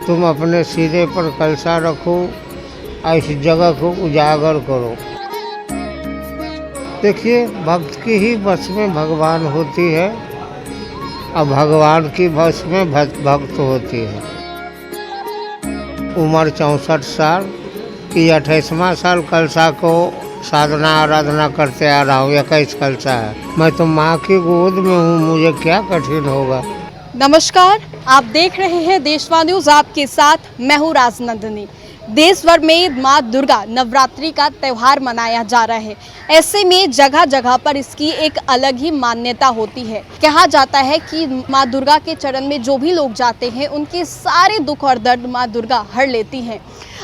तुम अपने सिरे पर कलशा रखो और इस जगह को उजागर करो। देखिए, भक्त की ही बस में भगवान होती है और भगवान की बस में भक्त होती है। उम्र 64 साल की 28वां साल कलशा को साधना आराधना करते आ रहा हूँ। 21 कलशा है। मैं तो माँ की गोद में हूँ, मुझे क्या कठिन होगा। नमस्कार, आप देख रहे हैं देशवा न्यूज, आपके साथ मैं हूँ राजनंदिनी। देश भर में माँ दुर्गा नवरात्रि का त्यौहार मनाया जा रहा है। ऐसे में जगह जगह पर इसकी एक अलग ही मान्यता होती है। कहा जाता है कि माँ दुर्गा के चरण में जो भी लोग जाते हैं उनके सारे दुख और दर्द माँ दुर्गा हर लेती हैं।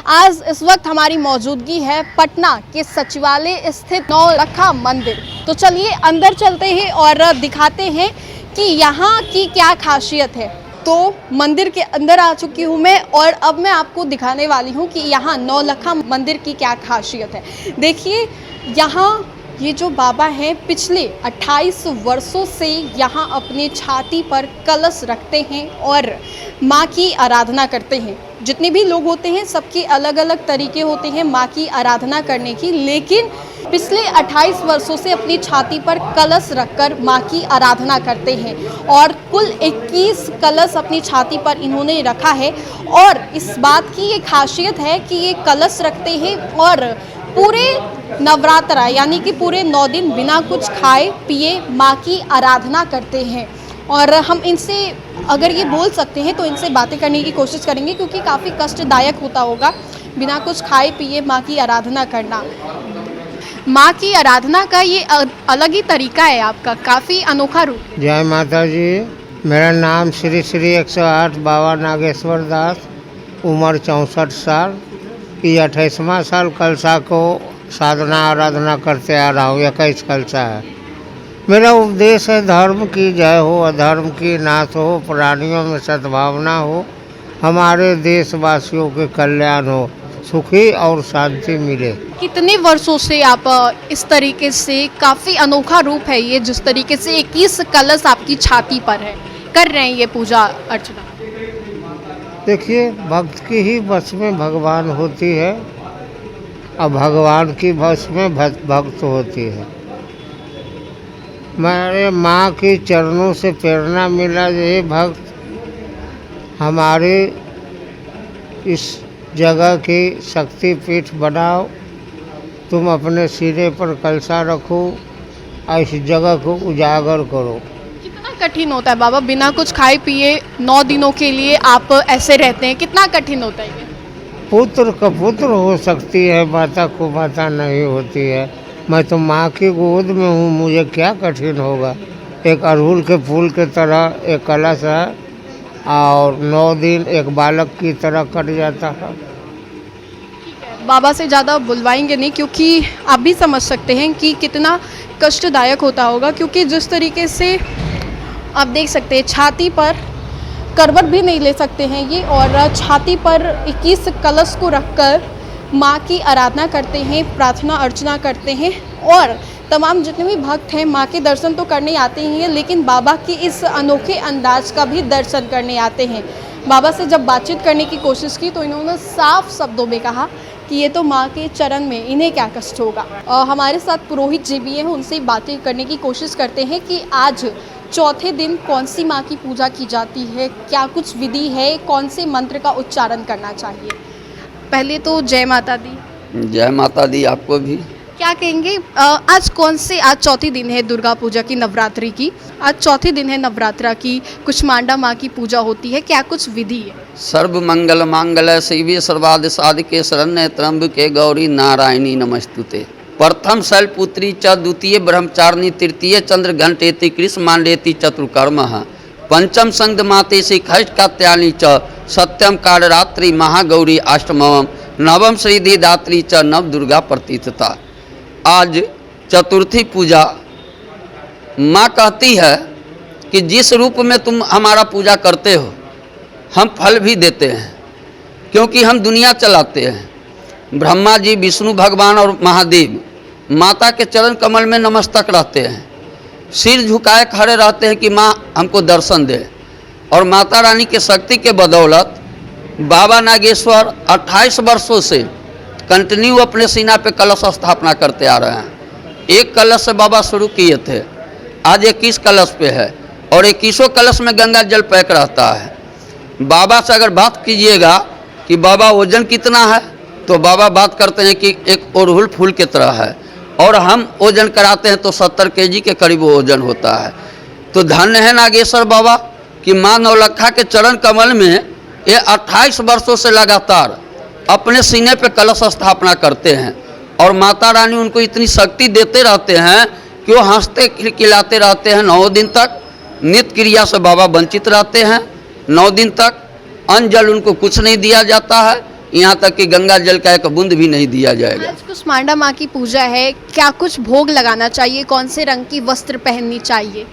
आज इस वक्त हमारी मौजूदगी है पटना के सचिवालय स्थित नौलखा मंदिर। तो चलिए अंदर चलते हैं और दिखाते हैं कि यहाँ की क्या खासियत है। तो मंदिर के अंदर आ चुकी हूँ मैं और अब मैं आपको दिखाने वाली हूँ कि यहाँ नौलखा मंदिर की क्या खासियत है। देखिए, यहाँ ये जो बाबा हैं पिछले 28 वर्षों से यहाँ अपने छाती पर कलश रखते हैं और माँ की आराधना करते हैं। जितने भी लोग होते हैं सबके अलग अलग तरीके होते हैं माँ की आराधना करने की, लेकिन पिछले 28 वर्षों से अपनी छाती पर कलश रखकर माँ की आराधना करते हैं और कुल 21 कलश अपनी छाती पर इन्होंने रखा है। और इस बात की ये खासियत है कि ये कलश रखते हैं और पूरे नवरात्रा यानी कि पूरे 9 दिन बिना कुछ खाए पिए माँ की आराधना करते हैं। और हम इनसे अगर ये बोल सकते हैं तो इनसे बातें करने की कोशिश करेंगे, क्योंकि काफ़ी कष्टदायक होता होगा बिना कुछ खाए पिए माँ की आराधना करना। माँ की आराधना का ये अलग ही तरीका है आपका, काफ़ी अनोखा रूप। जय माता जी। मेरा नाम श्री 108 बाबा नागेश्वर दास। उम्र 64 साल की 28वां साल कलशा को साधना आराधना करते आ रहा हूँ। 21 कलशा है। मेरा उपदेश है धर्म की जय हो, अधर्म की नाश हो, प्राणियों में सद्भावना हो, हमारे देशवासियों के कल्याण हो, सुखी और शांति मिले। कितने वर्षों से आप इस तरीके से, काफ़ी अनोखा रूप है ये, जिस तरीके से 21 कलश आपकी छाती पर है, कर रहे हैं ये पूजा अर्चना। देखिए, भक्त की ही बस में भगवान होती है और भगवान की बस में भक्त होती है। मेरे माँ के चरणों से प्रेरणा मिला, ये भक्त हमारे इस जगह की शक्ति पीठ बनाओ, तुम अपने सिरे पर कलशा रखो और इस जगह को उजागर करो। कितना कठिन होता है बाबा, बिना कुछ खाए पिए 9 दिनों के लिए आप ऐसे रहते हैं, कितना कठिन होता है ये? पुत्र का पुत्र हो सकती है, माता को माता नहीं होती है। मैं तो माँ की गोद में हूँ, मुझे क्या कठिन होगा। एक अड़हुल के फूल की तरह एक कलश है और 9 दिन एक बालक की तरह कट जाता है। बाबा से ज़्यादा बुलवाएंगे नहीं, क्योंकि आप भी समझ सकते हैं कि कितना कष्टदायक होता होगा। क्योंकि जिस तरीके से आप देख सकते हैं छाती पर करवट भी नहीं ले सकते हैं ये, और छाती पर 21 कलश को रखकर माँ की आराधना करते हैं, प्रार्थना अर्चना करते हैं। और तमाम जितने भी भक्त हैं माँ के दर्शन तो करने आते ही हैं, लेकिन बाबा की इस अनोखे अंदाज का भी दर्शन करने आते हैं। बाबा से जब बातचीत करने की कोशिश की तो इन्होंने साफ शब्दों में कहा कि ये तो माँ के चरण में, इन्हें क्या कष्ट होगा। और हमारे साथ पुरोहित जी भी हैं, उनसे बातें करने की कोशिश करते हैं कि आज चौथे दिन कौन सी माँ की पूजा की जाती है, क्या कुछ विधि है, कौन से मंत्र का उच्चारण करना चाहिए। पहले तो जय माता दी। जय माता दी आपको भी। क्या कहेंगे, आज कौन से, आज चौथी दिन है दुर्गा पूजा की, नवरात्रि की, आज चौथे दिन है नवरात्रा की, कुछ मांडा माँ की पूजा होती है, क्या कुछ विधि है? सर्व मंगल मांगल्य शिवे सर्वार्थ साधके शरण्य त्र्यंबके गौरी नारायणी नमस्तुते। प्रथम शैलपुत्री च, द्वितीय ब्रह्मचारिणी, तृतीय चंद्र घंटेति, कृष्ण मांडेति चतुर्कर्म, पंचम संग मातेशि खष्ट कात्यायनी च, सत्यम कालरात्रि महागौरी अष्टमम, नवम श्रीधि दात्री च, नव दुर्गा प्रतीतता। आज चतुर्थी पूजा। माँ कहती है कि जिस रूप में तुम हमारा पूजा करते हो हम फल भी देते हैं, क्योंकि हम दुनिया चलाते हैं। ब्रह्मा जी, विष्णु भगवान और महादेव माता के चरण कमल में नमस्तक रहते हैं, सिर झुकाए खड़े रहते हैं कि माँ हमको दर्शन दे। और माता रानी के शक्ति के बदौलत बाबा नागेश्वर 28 वर्षों से कंटिन्यू अपने सीना पे कलश स्थापना करते आ रहे हैं। एक कलश से बाबा शुरू किए थे, आज 21 कलश पे है और 21 कलश में गंगा जल पैक रहता है। बाबा से अगर बात कीजिएगा कि बाबा वजन कितना है, तो बाबा बात करते हैं कि एक अड़हुल फूल की तरह है, और हम वजन कराते हैं तो 70 केजी के करीब वजन होता है। तो धन्य है नागेश्वर बाबा कि माँ नौलखा के चरण कमल में ये 28 वर्षों से लगातार अपने सीने पे कलश स्थापना करते हैं, और माता रानी उनको इतनी शक्ति देते रहते हैं कि वो हंसते खिलखिलाते रहते हैं। 9 दिन तक नित्य क्रिया से बाबा वंचित रहते हैं। 9 दिन तक अन्न जल उनको कुछ नहीं दिया जाता है, यहाँ तक कि गंगा जल का एक बूंद भी नहीं दिया जाएगा। आज कुष्मांडा माँ की पूजा है, क्या कुछ भोग लगाना चाहिए, कौन से रंग की वस्त्र पहननी चाहिए?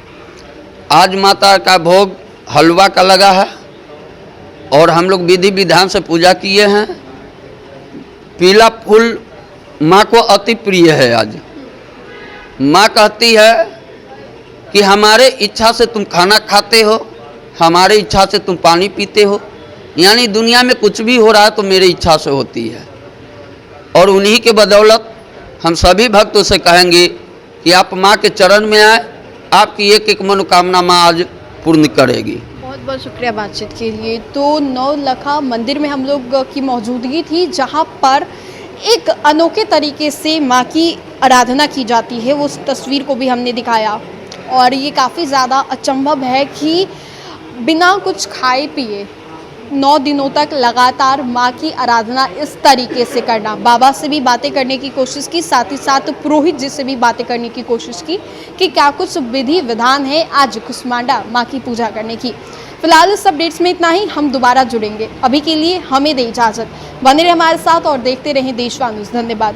आज माता का भोग हलवा का लगा है और हम लोग विधि विधान से पूजा किए हैं। पीला फूल माँ को अति प्रिय है। आज माँ कहती है कि हमारे इच्छा से तुम खाना खाते हो, हमारे इच्छा से तुम पानी पीते हो, यानी दुनिया में कुछ भी हो रहा है तो मेरी इच्छा से होती है। और उन्हीं के बदौलत हम सभी भक्तों से कहेंगे कि आप माँ के चरण में आए, आपकी एक एक मनोकामना माँ आज पूर्ण करेगी। बहुत बहुत शुक्रिया बातचीत के लिए। तो नौलखा मंदिर में हम लोग की मौजूदगी थी, जहाँ पर एक अनोखे तरीके से माँ की आराधना की जाती है। उस तस्वीर को भी हमने दिखाया और ये काफ़ी ज़्यादा अचंभव है कि बिना कुछ खाए पिए 9 दिनों तक लगातार माँ की आराधना इस तरीके से करना। बाबा से भी बातें करने की कोशिश की, साथ ही साथ पुरोहित जी से भी बातें करने की कोशिश की कि क्या कुछ विधि विधान है आज कुष्मांडा माँ की पूजा करने की। फिलहाल इस अपडेट्स में इतना ही, हम दोबारा जुड़ेंगे। अभी के लिए हमें दे इजाज़त, बने रहे हमारे साथ और देखते रहें देशवा न्यूज़। धन्यवाद।